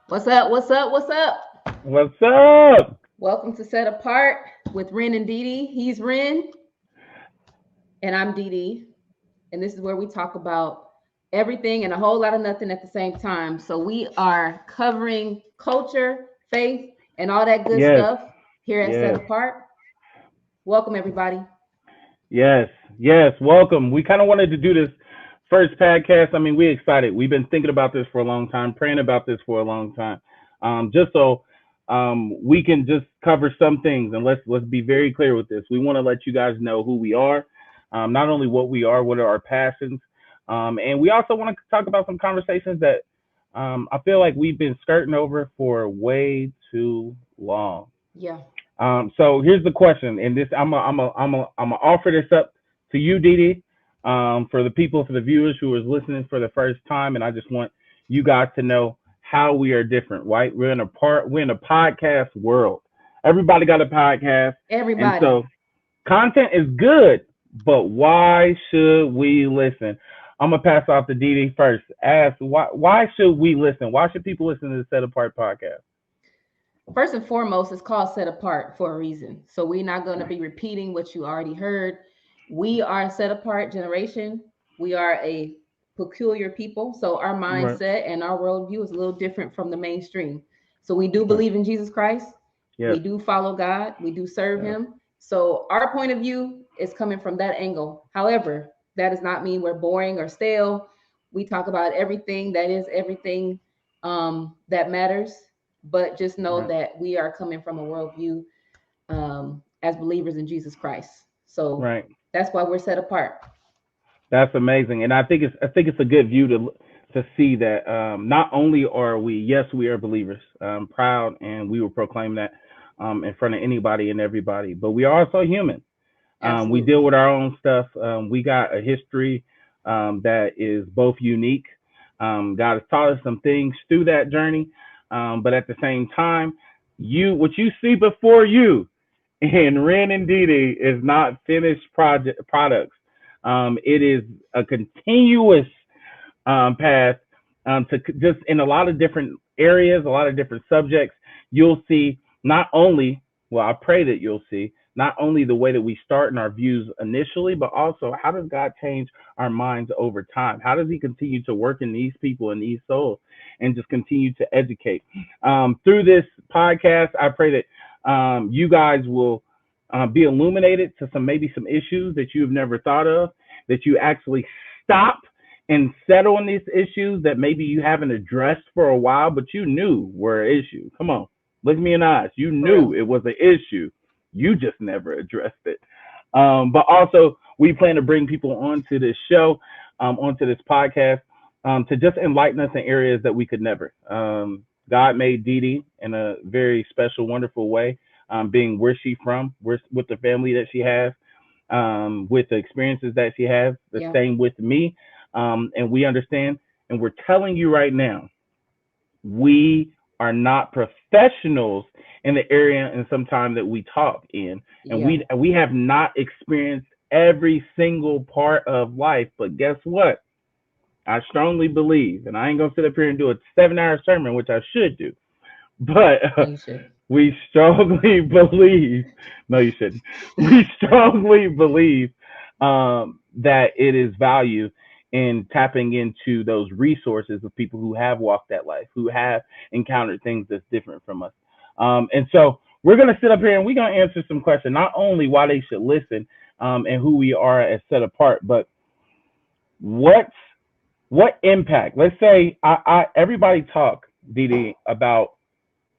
What's up? What's up? What's up? What's up? Welcome to Set Apart with Ren and Dee Dee. He's Ren and I'm Dee Dee. And this is where we talk about everything and a whole lot of nothing at the same time. So we are covering culture, faith, and all that good Yes, stuff here at Set yes, Apart. Welcome, everybody. yes, yes. Welcome. We kind of wanted to do this first podcast. I mean, we're excited. We've been thinking about this for a long time, praying about this for a long time. Just so we can just cover some things, and let's be very clear with this. We want to let you guys know who we are, not only what we are, what are our passions, and we also want to talk about some conversations that I feel like we've been skirting over for way too long. Yeah. So here's the question, and this I'm gonna offer this up to you, Dee Dee, for the people, for the viewers who is listening for the first time, and I just want you guys to know how we are different, right? We're in a podcast world. Everybody got a podcast, and Everybody. so content is good, but why should we listen? I'm gonna pass off to Dee Dee first. Ask why should we listen? Why should people listen to the Set Apart podcast? First and foremost, it's called Set Apart for a reason. So we're not going to be repeating what you already heard. We are a set apart generation. We are a peculiar people. So our Right. mindset and our worldview is a little different from the mainstream. So we do Right. believe in Jesus Christ. We Yes. do follow God. We do serve Yes. him. So our point of view is coming from that angle. However, that does not mean we're boring or stale. We talk about everything that is everything that matters, but just know Right. that we are coming from a worldview as believers in Jesus Christ. So Right. that's why we're set apart. That's amazing, and I think it's a good view to see that not only are we, yes, we are believers, proud, and we will proclaim that in front of anybody and everybody, but we are also human. We deal Absolutely. with our own stuff. We got a history that is both unique. God has taught us some things through that journey, but at the same time, what you see before you and Ren and Didi is not finished products. It is a continuous path to just in a lot of different areas, a lot of different subjects. You'll see not only, well, I pray that you'll see not only the way that we start in our views initially, but also how does God change our minds over time? How does He continue to work in these people and these souls and just continue to educate? Through this podcast, I pray that you guys will be illuminated to maybe some issues that you've never thought of, that you actually stop and settle on these issues that maybe you haven't addressed for a while, but you knew were an issue. Come on, look me in the eyes. You For knew real. it was an issue. You just never addressed it. But also, we plan to bring people onto this show, onto this podcast, to just enlighten us in areas that we could never. God made Dee Dee in a very special, wonderful way, being where she's from, with the family that she has, with the experiences that she has, the Yeah. same with me. And we understand, and we're telling you right now, we are not professionals in the area and sometime that we talk in, and Yeah. we have not experienced every single part of life. But guess what? I strongly believe, and I ain't gonna sit up here and do a 7 hour sermon, which I should do, but No, you should. we strongly believe. No, you shouldn't. We strongly believe that it is value in tapping into those resources of people who have walked that life, who have encountered things that's different from us. And so we're gonna sit up here and we're gonna answer some questions, not only why they should listen and who we are as set apart, but what's what impact? Let's say everybody talk, Didi, about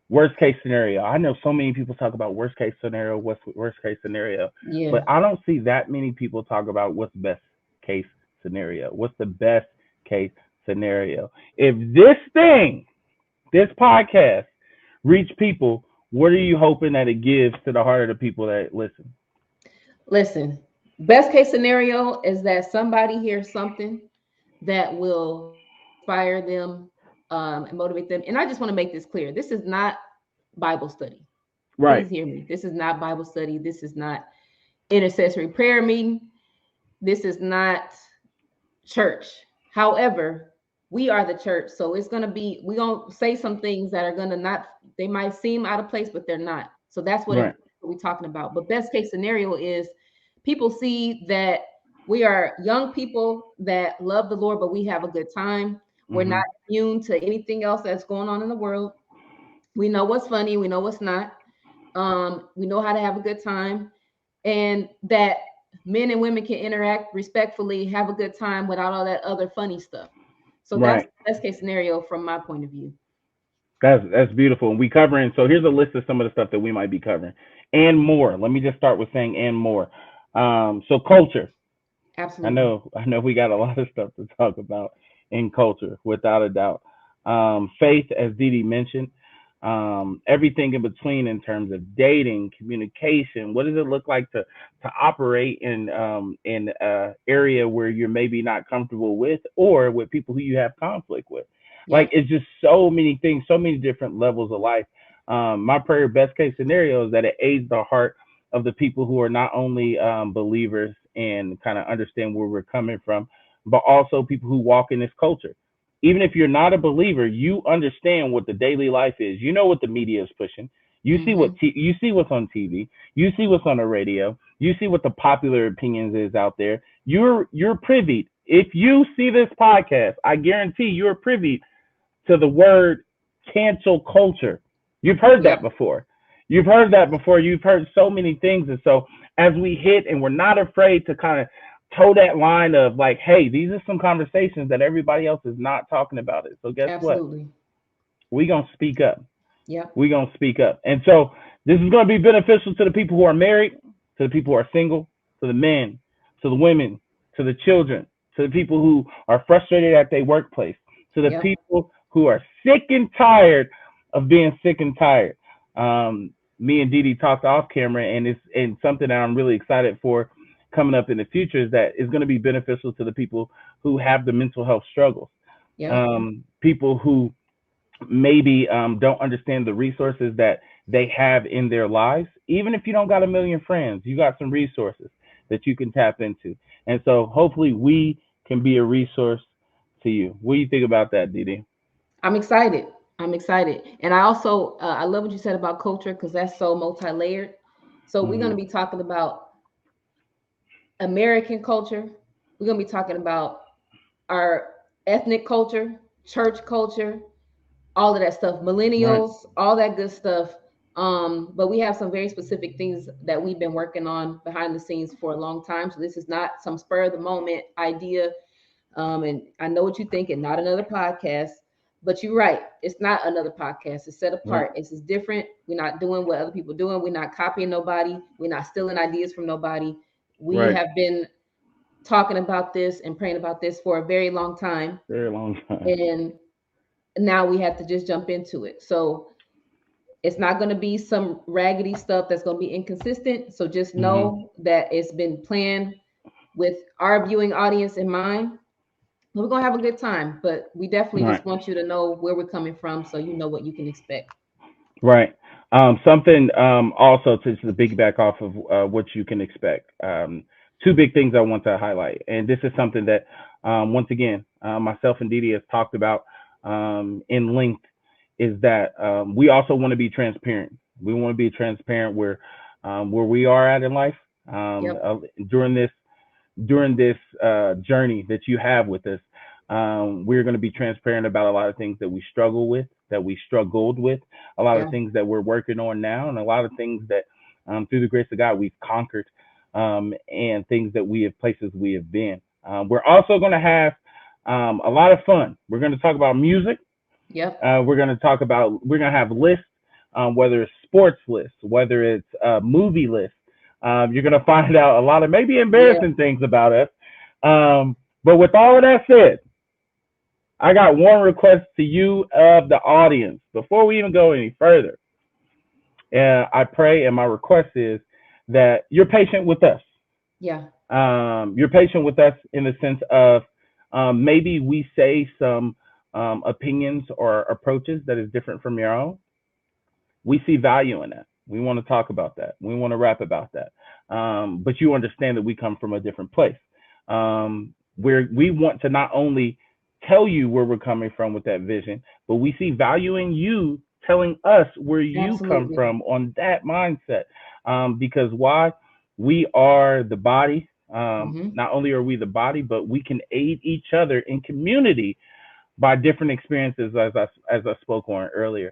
worst case scenario. I know so many people talk about worst case scenario, what's worst case scenario, but Yeah. I don't see that many people talk about what's best case scenario. What's the best case scenario? If this podcast, reach people, what are you hoping that it gives to the heart of the people that listen? Listen, best case scenario is that somebody hears something that will inspire them and motivate them. And I just want to make this clear. This is not Bible study. Please Right. hear me. This is not Bible study. This is not intercessory prayer meeting. This is not church. However, we are the church. So it's gonna be, we're gonna say some things that are gonna not, they might seem out of place, but they're not. So that's what Right. we're talking about. But best case scenario is people see that we are young people that love the Lord, but we have a good time. We're not Hmm. immune to anything else that's going on in the world. We know what's funny, we know what's not. We know how to have a good time, and that men and women can interact respectfully, have a good time without all that other funny stuff. So that's Right. best case scenario from my point of view. That's beautiful. And we covering. So here's a list of some of the stuff that we might be covering, and more. Let me just start with saying and more. So culture. Absolutely. I know we got a lot of stuff to talk about in culture, without a doubt. Faith, as Dee Dee mentioned, everything in between in terms of dating, communication. What does it look like to operate in a area where you're maybe not comfortable with, or with people who you have conflict with? Like, Yep. it's just so many things, so many different levels of life. My prayer, best case scenario, is that it aids the heart of the people who are not only believers and kind of understand where we're coming from, but also people who walk in this culture. Even if you're not a believer, you understand what the daily life is. You know what the media is pushing. You see Mm-hmm. you see what's on TV. You see what's on the radio. You see what the popular opinions is out there. You're privy. If you see this podcast, I guarantee you're privy to the word cancel culture. You've heard Yep. that before. You've heard that before. You've heard so many things. And so as we hit, and we're not afraid to kind of toe that line of like, hey, these are some conversations that everybody else is not talking about it. So guess what? Absolutely. We gonna speak up. Yep. We gonna speak up. And so this is gonna be beneficial to the people who are married, to the people who are single, to the men, to the women, to the children, to the people who are frustrated at their workplace, to the Yep. people who are sick and tired of being sick and tired. Me and Dee Dee talked off camera, and something that I'm really excited for coming up in the future is that it's going to be beneficial to the people who have the mental health struggles, Yep. people who maybe don't understand the resources that they have in their lives. Even if you don't got a million friends, you got some resources that you can tap into. And so hopefully we can be a resource to you. What do you think about that, Dee Dee? I'm excited. I'm excited. And I also I love what you said about culture because that's so multi-layered. So we're going Mm-hmm. to be talking about American culture. We're going to be talking about our ethnic culture, church culture, all of that stuff, Right. millennials, all that good stuff. But we have some very specific things that we've been working on behind the scenes for a long time. So this is not some spur of the moment idea. And I know what you think, and not another podcast. But you're right. It's not another podcast. It's set Right. apart. It's just different. We're not doing what other people are doing. We're not copying nobody. We're not stealing ideas from nobody. We Right. have been talking about this and praying about this for a very long time. Very long time. And now we have to just jump into it. So it's not going to be some raggedy stuff that's going to be inconsistent. So just Mm-hmm. know that it's been planned with our viewing audience in mind. We're going to have a good time, but we definitely Right. just want you to know where we're coming from so you know what you can expect. Right. Something also to piggyback off of what you can expect. Two big things I want to highlight, and this is something that once again myself and Dee Dee has talked about in length, is that we also want to be transparent. We want to be transparent where we are at in life um, Yep. uh, during this during this journey that you have with us. We're going to be transparent about a lot of things that we struggle with, that we struggled with, a lot of Yeah. things that we're working on now, and a lot of things that, through the grace of God, we've conquered, and things that we have, places we have been. We're also going to have a lot of fun. We're going to talk about music. Yep. We're going to have lists, whether it's sports lists, whether it's movie lists. You're going to find out a lot of maybe Yeah. embarrassing things about us. But with all of that said, I got one request to you of the audience before we even go any further. I pray, and my request is that you're patient with us. Yeah. You're patient with us in the sense of maybe we say some opinions or approaches that is different from your own. We see value in that. We want to talk about that. We want to rap about that. But you understand that we come from a different place, where we want to not only tell you where we're coming from with that vision, but we see value in you telling us where you come Absolutely. from on that mindset. Because why? We are the body. Hmm. Not only are we the body, but we can aid each other in community by different experiences, as I spoke on earlier.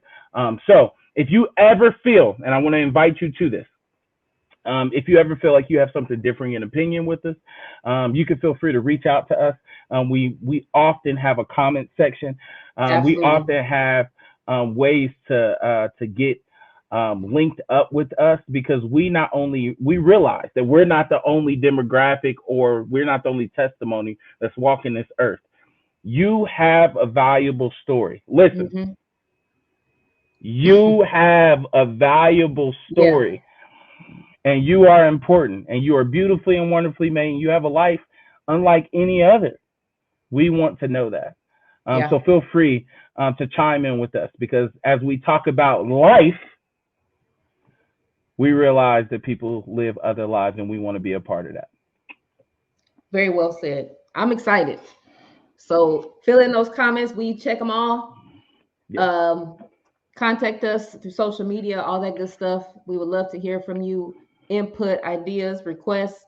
So if you ever feel, and I want to invite you to this, if you ever feel like you have something differing in opinion with us, you can feel free to reach out to us. We often have a comment section. We Absolutely. often have ways to get linked up with us, because we realize that we're not the only demographic, or we're not the only testimony that's walking this earth. You have a valuable story. Listen, Hmm. you have a valuable Yeah. story, and you are important, and you are beautifully and wonderfully made, and you have a life unlike any other. We want to know that. Yeah. So feel free to chime in with us, because as we talk about life, we realize that people live other lives, and we want to be a part of that. Very well said. I'm excited. So fill in those comments. We check them all. Yes. Um, Contact us through social media, all that good stuff. We would love to hear from you, input, ideas, requests.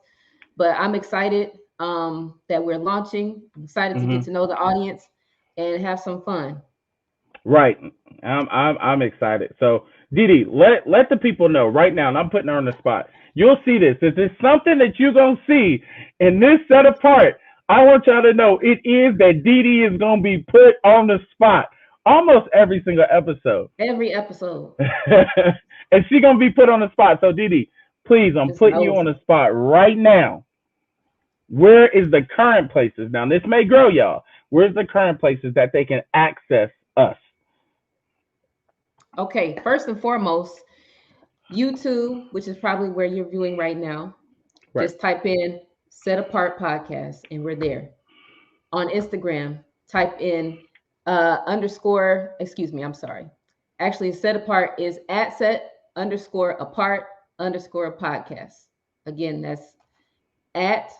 But I'm excited that we're launching. I'm excited to get Hmm. to know the audience and have some fun. Right. I'm excited. So Didi, let the people know right now, and I'm putting her on the spot. You'll see this. If it's something that you're gonna see in this set apart, I want y'all to know it is that Didi is gonna be put on the spot almost every single episode. Every episode. And she's gonna be put on the spot. So Didi, please, I'm Just putting you knows on it. the spot right now. Where is the current places? Now this may grow, y'all. Where's the current places that they can access us? Okay, first and foremost, YouTube, which is probably where you're viewing right now. Right. Just type in Set Apart Podcast and we're there. On Instagram, type in underscore, excuse me, I'm sorry. Actually, Set Apart is at set underscore apart underscore podcast. Again, that's at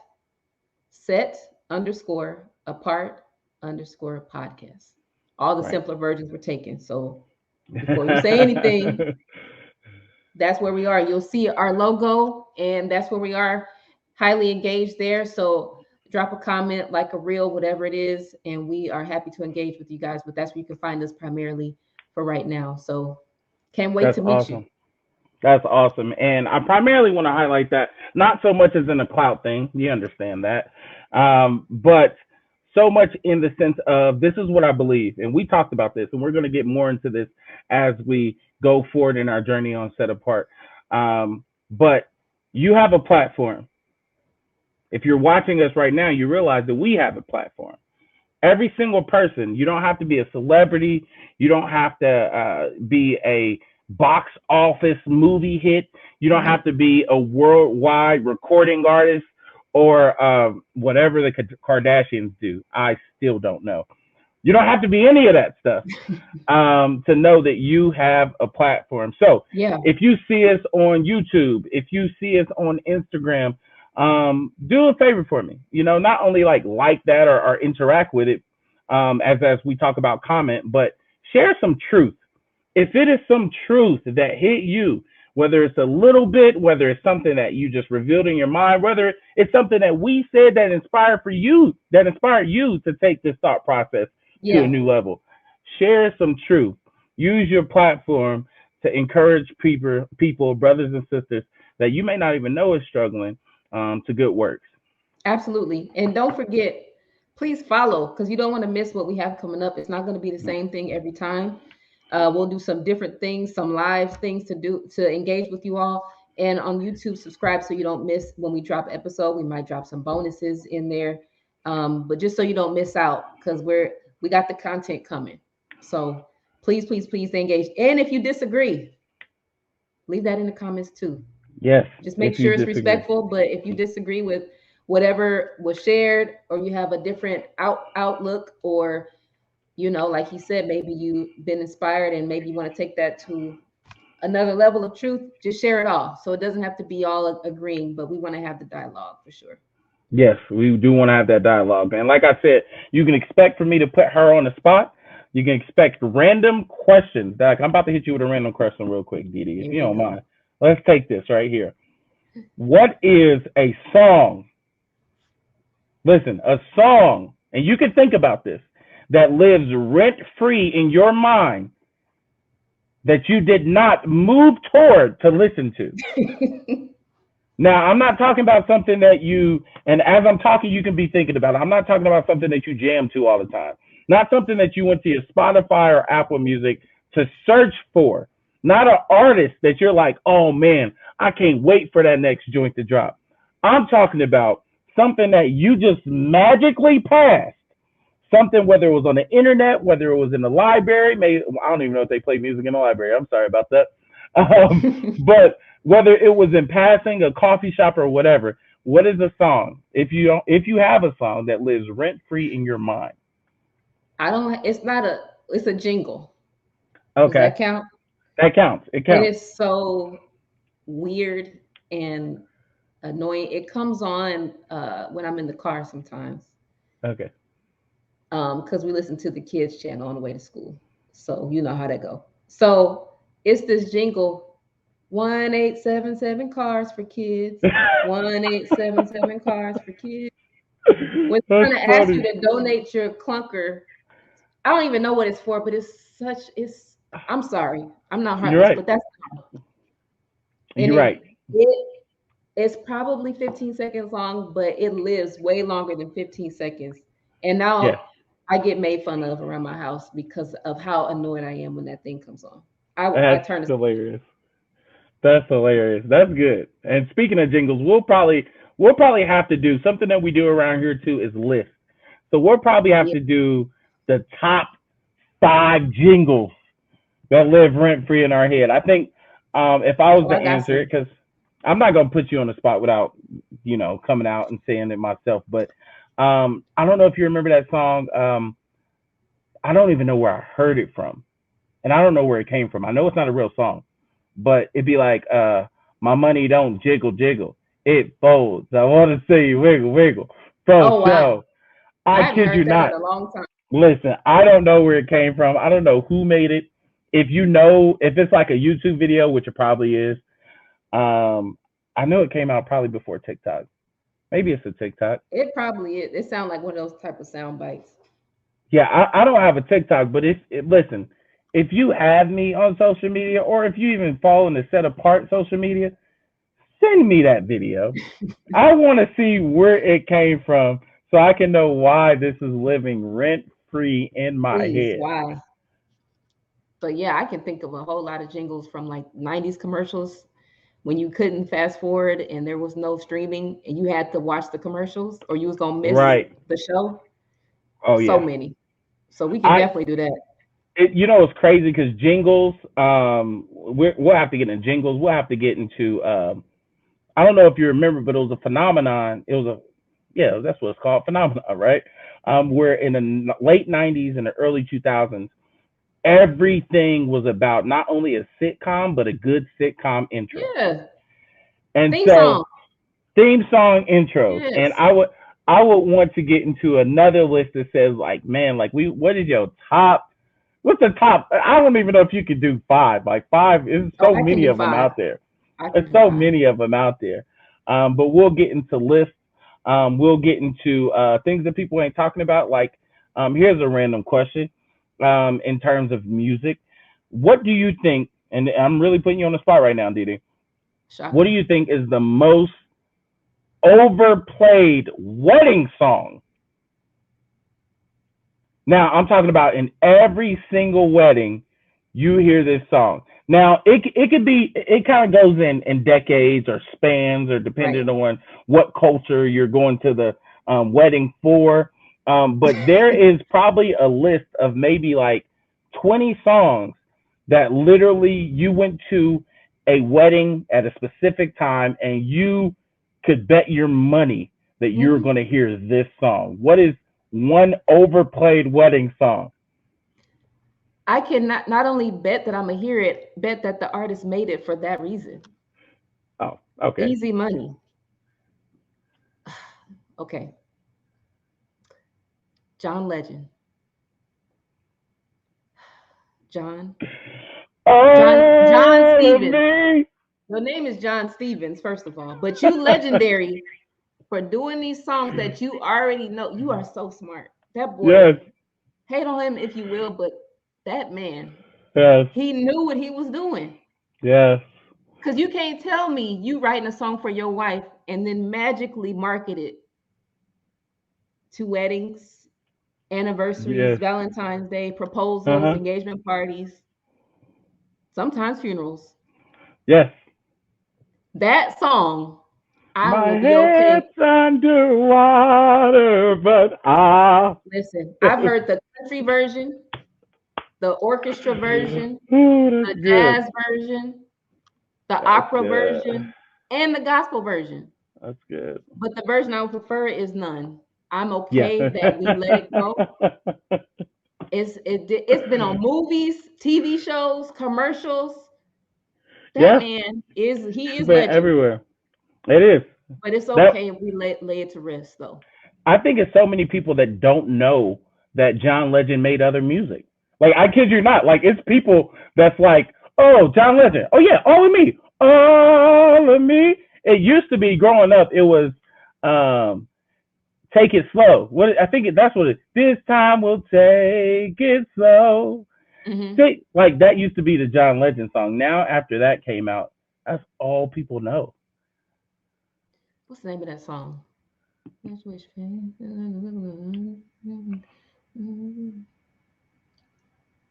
set underscore apart underscore podcast. All the Right. simpler versions were taken. So before you say anything, that's where we are. You'll see our logo, and that's where we are, highly engaged there. So drop a comment, like a reel, whatever it is, and we are happy to engage with you guys. But that's where you can find us primarily for right now. So can't wait That's to meet you. awesome. That's awesome. And I primarily want to highlight that, not so much as in a clout thing, you understand that, but so much in the sense of this is what I believe. And we talked about this, and we're going to get more into this as we go forward in our journey on Set Apart. But you have a platform. If you're watching us right now, you realize that we have a platform. Every single person. You don't have to be a celebrity. You don't have to be a box office movie hit. You don't have Mhm. to be a worldwide recording artist, or whatever the Kardashians do. I still don't know. You don't have to be any of that stuff to know that you have a platform. So Yeah. if you see us on YouTube, if you see us on Instagram, do a favor for me. Not only like that, or interact with it, as we talk about comment, but share some truth. If it is some truth that hit you, whether it's a little bit, whether it's something that you just revealed in your mind, whether it's something that we said that inspired you to take this thought process to a Yeah. new level, share some truth. Use your platform to encourage people, brothers and sisters that you may not even know is struggling, to good works. Absolutely. And don't forget, please follow because you don't want to miss what we have coming up. It's not going to be the same thing every time. We'll do some different things, some live things to do to engage with you all. And on YouTube, subscribe so you don't miss when we drop episode. We might drop some bonuses in there, but just so you don't miss out because we got the content coming. So please, please, please engage. And if you disagree, leave that in the comments too. Yes, Just make if you sure it's disagree. respectful. But if you disagree with whatever was shared, or you have a different outlook, or like he said, maybe you've been inspired and maybe you want to take that to another level of truth, just share it all. So it doesn't have to be all agreeing, but we want to have the dialogue for sure. Yes, we do want to have that dialogue. And like I said, you can expect for me to put her on the spot. You can expect random questions. Doc, I'm about to hit you with a random question real quick, Didi, if Here you we don't go. mind. Let's take this right here. What is a song? Listen, a song, and you can think about this, that lives rent free in your mind that you did not move toward to listen to. Now, I'm not talking about something that you, and as I'm talking, you can be thinking about it. I'm not talking about something that you jam to all the time. Not something that you went to your Spotify or Apple Music to search for. Not an artist that you're like, oh man, I can't wait for that next joint to drop. I'm talking about something that you just magically passed. Something, whether it was on the internet, whether it was in the library, maybe I don't even know if they play music in the library. I'm sorry about that. But whether it was in passing, a coffee shop, or whatever, what is a song? If you have a song that lives rent free in your mind, I don't. It's not a. It's a jingle. Does okay, that count? that counts. It And counts. it's so weird and annoying. It comes on when I'm in the car sometimes, Okay. because we listen to the kids channel on the way to school. So you know how that go. So it's this jingle: 1877 cars for kids. 1877 cars for kids. When That's trying to ask you funny. to donate your clunker, I don't even know what it's for, but it's. I'm sorry, I'm not You're heartless, right. but that's and You're right. it it's probably 15 seconds long, but it lives way longer than 15 seconds. And Yes. now I get made fun of around my house because of how annoyed I am when that thing comes on. I That's turn to hilarious. That's hilarious. That's good. And speaking of jingles, we'll probably have to do something that we do around here too is list. So we'll probably have yeah. to do the top 5 jingles that live rent free in our head. I think if I was Oh, to I got answer some. it, because I'm not gonna put you on the spot without coming out and saying it myself, but I don't know if you remember that song. I don't even know where I heard it from, and I don't know where it came from. I know it's not a real song, but it'd be like, my money don't jiggle jiggle, it folds. I want to see you wiggle wiggle. So Oh wow. so I I haven't kid you heard that in not. a long time. Listen, I don't know where it came from. I don't know who made it. If you know, if it's like a YouTube video, which it probably is, um, I know it came out probably before TikTok. Maybe it's a TikTok. It probably is. It sounds like one of those type of sound bites. Yeah, I don't have a TikTok, but listen, if you have me on social media, or if you even follow in the set apart social media, send me that video. I want to see where it came from so I can know why this is living rent free in my Please, head. why? But yeah, I can think of a whole lot of jingles from like 90s commercials when you couldn't fast forward and there was no streaming and you had to watch the commercials or you was gonna miss Right. the show. Oh So yeah. many. So we can I definitely do that. it's crazy because jingles. We'll have to get into jingles. We'll have to get into. I don't know if you remember, but it was a phenomenon. It was a yeah, that's what it's called, phenomenon, right? Where in the late '90s and the early 2000s, everything was about not only a sitcom but a good sitcom intro. Yeah. And Theme so song. theme song intros, and Yes. I would want to get into another list that says like, man, like what is your top? What's the top? I don't even know if you could do five. Like five, there's Oh, so I can many do of them five. out there. I There's can do so five. many of them out there. But we'll get into lists. We'll get into things that people ain't talking about. Like, here's a random question. In terms of music, what do you think? And I'm really putting you on the spot right now, Didi. What do Shocker. you think is the most overplayed wedding song? Now, I'm talking about in every single wedding, you hear this song. Now, it could be, it kind of goes in decades or spans, or Right. depending on what culture you're going to the wedding for. But there is probably a list of maybe like 20 songs that literally you went to a wedding at a specific time and you could bet your money that you're Mhm. going to hear this song. What is one overplayed wedding song? I can not only bet that I'm gonna hear it, bet that the artist made it for that reason. Oh, okay. Easy money. Okay. John Legend. John. John All of Stevens. me. Your name is John Stevens, first of all, but you legendary for doing these songs that you already know. You are so smart. That boy, Yes, hate on him if you will, but that man, yes, he knew what he was doing. yes, Because you can't tell me you writing a song for your wife and then magically market it to weddings, anniversaries, yes. Valentine's Day, proposals, Uh-huh. engagement parties, sometimes funerals. Yes. That song, I My will be okay. head's underwater, but Listen, I've heard the country version, the orchestra version, Ooh, the that's good. jazz version, the That's opera good. version, and the gospel version. That's good. But the version I would prefer is none. I'm Yeah. okay that we let it go. It's been on movies, TV shows, commercials. That Yeah. man is he It's is been legend. everywhere. It is. But it's That okay if we lay it to rest though. I think it's so many people that don't know that John Legend made other music. Like I kid you not. Like it's people that's like, oh, John Legend. Oh yeah, all of me. All of me. It used to be growing up, it was um take it slow. What I think that's what it. This time we'll take it slow. Hmm. Like that used to be the John Legend song. Now after that came out, that's all people know. What's the name of that song?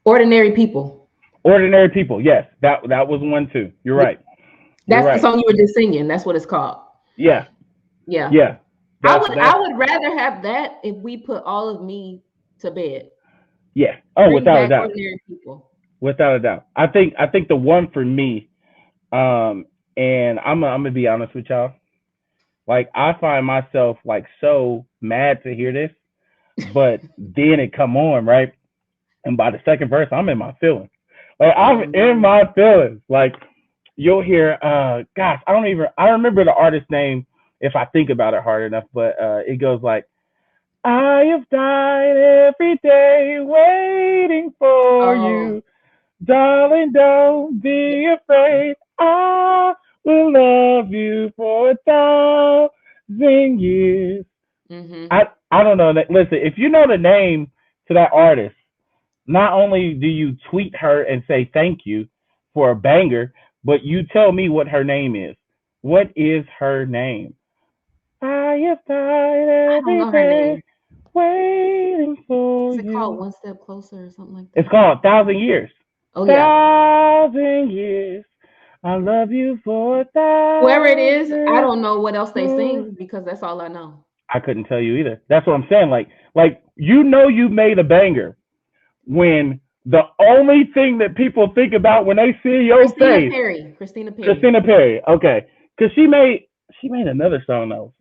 Ordinary People. Ordinary people, yes, that was one too. You're Yeah, right. You're that's the right. song you were just singing. That's what it's called. Yeah, Yeah. yeah. I That's would rather have that if we put all of me to bed. yeah. Oh, Bring without a back doubt, ordinary people. without a doubt. I think the one for me, um, and I'm gonna be honest with y'all. Like I find myself like so mad to hear this, but then it come on right, and by the second verse, I'm in my feelings. Like I'm Oh in no. my feelings. Like you'll hear, gosh, I remember the artist name if I think about it hard enough, but it goes like, I have died every day waiting for Oh you. Darling, don't yeah. be afraid. I will love you for 1,000 years. Mm-hmm. I don't know. Listen, if you know the name to that artist, not only do you tweet her and say thank you for a banger, but you tell me what her name is. What is her name? I have died I don't every know her day name. waiting for Is it called you. One Step Closer or something like It's that? called 1,000 Years. Oh yeah. 1,000 years. I love you for a Whoever it is, I thousand. don't know what else they More. sing because that's all I know. I couldn't tell you either. That's what I'm saying. Like you know you made a banger when the only thing that people think about when they see your Christina face, Perry. Christina Perry. Christina Perry. Okay, because she made another song that was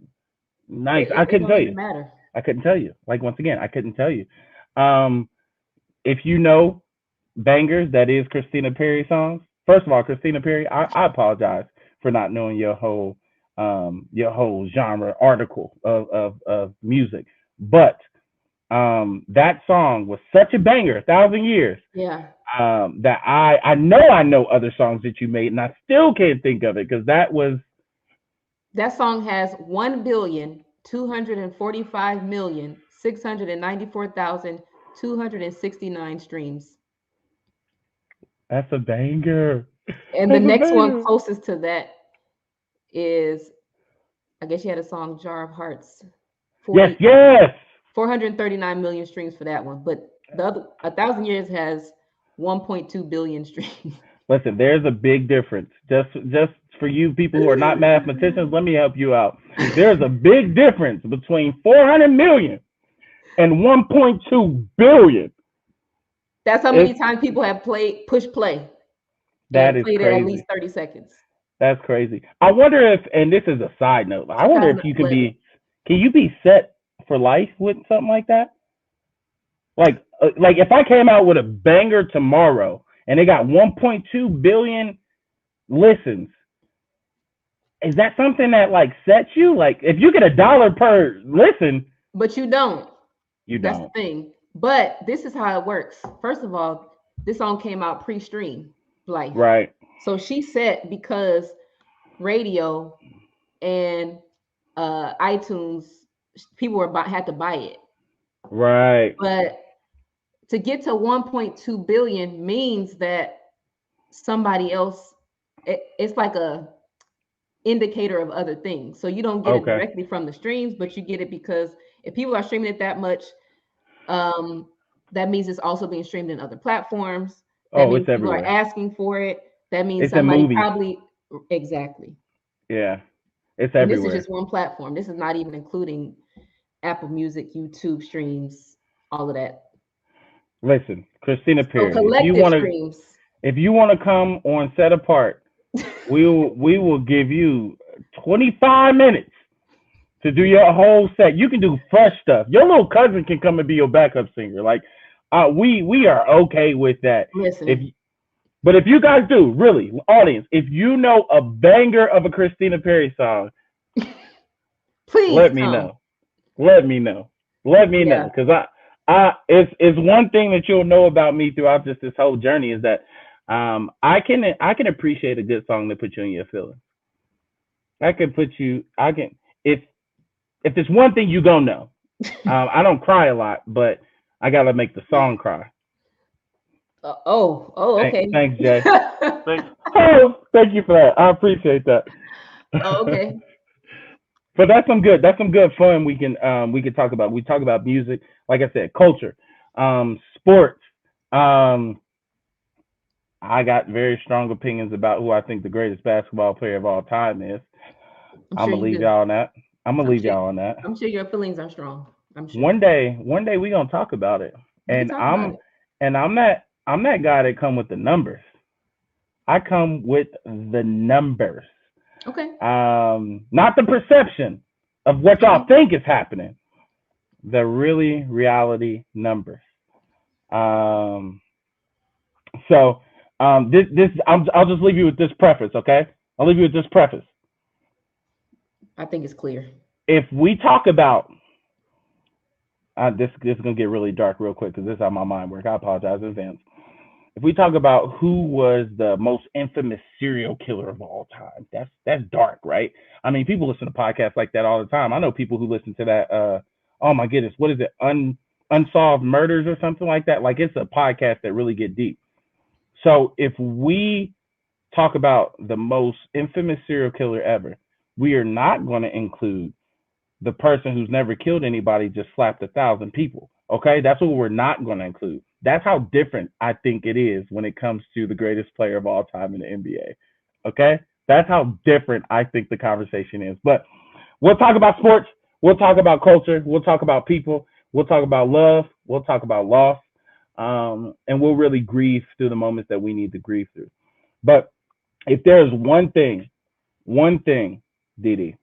nice. I It couldn't don't tell even you. matter. I couldn't tell you. Like once again, I couldn't tell you. Um, if you know bangers that is Christina Perry songs. First of all, Christina Perry, I apologize for not knowing your whole genre article of music. But that song was such a banger, 1,000 years, Yeah. that I know other songs that you made, and I still can't think of it because that was That song has 1,245,694,269 streams. that's a banger. And the That's a next one banger. closest to that is, I guess you had a song Jar of Hearts, Yes, 40 yes. 439 million streams for that one. But the other 1,000 years has 1.2 billion streams. Listen, there's a big difference. Just for you people who are not mathematicians, let me help you out. There's a big difference between 400 million and 1.2 billion. That's how many It's times people have played push play that and is played it at least crazy. 30 seconds. That's crazy. I wonder if, and this is a side note, I wonder if you can 2011. can you be set for life with something like that? Like if I came out with a banger tomorrow and it got 1.2 billion listens, is that something that like sets you? Like if you get $1 per listen, But you don't. you That's the don't. thing. But this is how it works. First of all, this song came out pre-stream life. Right. So she said because radio and iTunes, people had to buy it. Right. But to get to 1.2 billion means that somebody else, it's like a indicator of other things. So you don't get it Okay. directly from the streams, but you get it because if people are streaming it that much, that means it's also being streamed in other platforms. That Oh, means it's people are everywhere. asking for it. That means It's in somebody movies. probably exactly. Yeah. It's And this is everywhere. just one platform. This is not even including Apple Music, YouTube streams, all of that. Listen, Christina So Perry, collective streams. if you want to come on Set Apart, we will give you 25 minutes to do your whole set. You can do fresh stuff. Your little cousin can come and be your backup singer. Like, we are okay with that. Listen, But if you guys do, really, audience, if you know a banger of a Christina Perry song, please let me come. know. Let me know. Let me know, Yeah. because it's one thing that you'll know about me throughout this whole journey is that I can appreciate a good song that puts you in your feelings. I can put you. I can if there's one thing you gonna know. I don't cry a lot, but I gotta make the song cry. Okay. Thanks, Jay. Thanks. Oh, thank you for that. I appreciate that. Oh, okay. But that's some good fun we can talk about. We talk about music, like I said, culture, sports. Um, I got very strong opinions about who I think the greatest basketball player of all time is. I'm I'm sure gonna you leave do. y'all on that. I'm gonna I'm leave sure. y'all on that. I'm sure your feelings are strong. I'm sure. One day we gonna talk about it. We can And talk about it. I'm that guy that come with the numbers. I come with the numbers. Okay. Not the perception of what Okay. y'all think is happening. The really reality numbers. Um, so this I'll just leave you with this preface, okay? I'll leave you with this preface. I think it's clear. If we talk about this is gonna get really dark real quick because this is how my mind works. I apologize in advance. If we talk about who was the most infamous serial killer of all time, that's dark, right? I mean, people listen to podcasts like that all the time. I know people who listen to that. Oh my goodness, what is it? Unsolved murders or something like that. Like it's a podcast that really get deep. So if we talk about the most infamous serial killer ever, we are not going to include the person who's never killed anybody, just slapped 1,000 people. Okay, that's what we're not going to include. That's how different I think it is when it comes to the greatest player of all time in the NBA. Okay, that's how different I think the conversation is. But we'll talk about sports. We'll talk about culture. We'll talk about people. We'll talk about love. We'll talk about loss. And we'll really grieve through the moments that we need to grieve through. But if there's one thing, Didi,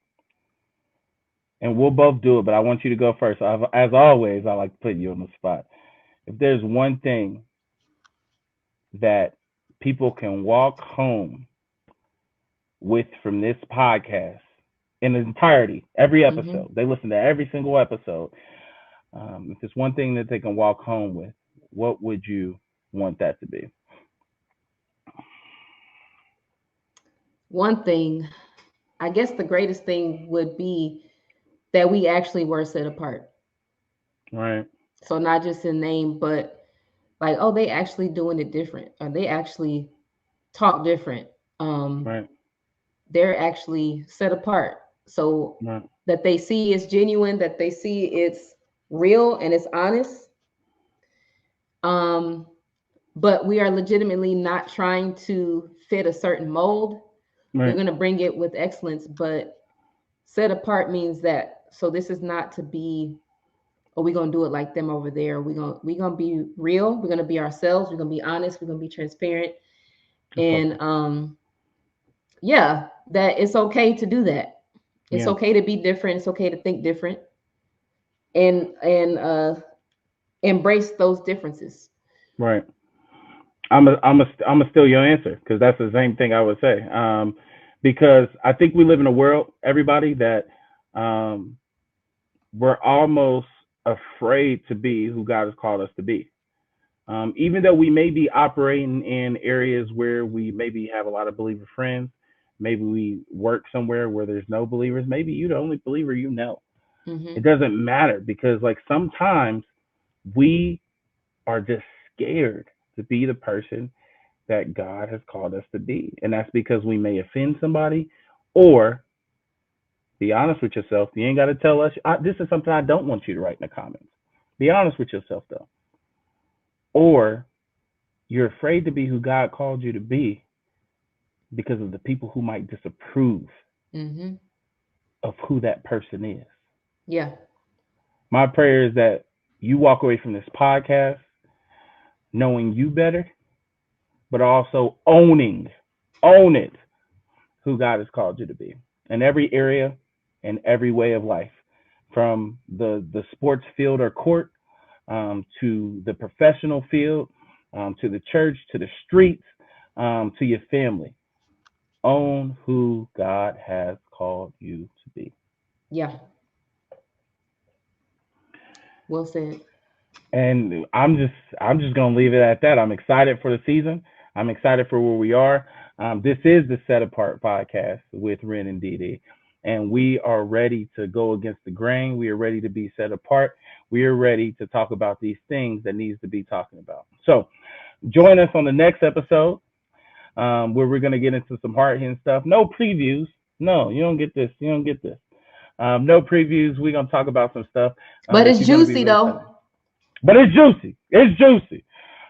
and we'll both do it, but I want you to go first. As always, I like to put you on the spot. If there's one thing that people can walk home with from this podcast in its entirety, every Mm-hmm. episode, they listen to every single episode. If there's one thing that they can walk home with, what would you want that to be? One thing, I guess the greatest thing would be that we actually were set apart. Right. So not just in name, but like, oh, they actually doing it different. Or they actually talk different. Um, Right. they're actually set apart. So Right. that they see it's genuine, that they see it's real and it's honest. Um, but we are legitimately not trying to fit a certain mold. We're Right. going to bring it with excellence, but set apart means that. So this is not to be, oh, we're going to do it like them over there. We're going to be real. We're going to be ourselves. We're going to be honest. We're going to be transparent. And yeah, that it's okay to do that. It's Yeah. okay to be different. It's okay to think different and embrace those differences. Right. I'm a steal your answer because that's the same thing I would say. because I think we live in a world, everybody, that we're almost afraid to be who God has called us to be. Even though we may be operating in areas where we maybe have a lot of believer friends, maybe we work somewhere where there's no believers, maybe you're the only believer you know. Mm-hmm. It doesn't matter, because like sometimes we are just scared to be the person that God has called us to be. And that's because we may offend somebody, or be honest with yourself. You ain't got to tell us, this is something I don't want you to write in the comments. Be honest with yourself though. Or you're afraid to be who God called you to be because of the people who might disapprove Mm-hmm. of who that person is. Yeah. My prayer is that you walk away from this podcast knowing you better, but also own it, who God has called you to be in every area and every way of life, from the sports field or court, to the professional field, to the church, to the streets, to your family. Own who God has called you to be. Yeah. Well said. And I'm just gonna leave it at that. I'm excited for the season. I'm excited for where we are. This is the Set Apart podcast with Ren and Dee, and we are ready to go against the grain. We are ready to be set apart. We are ready to talk about these things that needs to be talking about. So join us on the next episode, where we're gonna get into some hard-hitting stuff. No previews. No, you don't get this. You don't get this. No previews. We're gonna talk about some stuff. But it's juicy though. Excited. But it's juicy. It's juicy.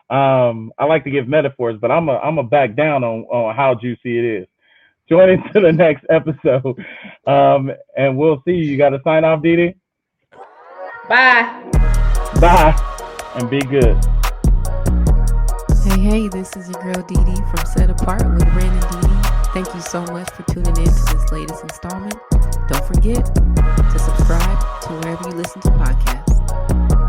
I like to give metaphors, but I'm a back down on how juicy it is. Join into the next episode, and we'll see you. You got to sign off, Dee. Bye. Bye, and be good. Hey, this is your girl Dee Dee from Set Apart with Ren and Dee Dee. Thank you so much for tuning in to this latest installment. Don't forget to subscribe to wherever you listen to podcasts.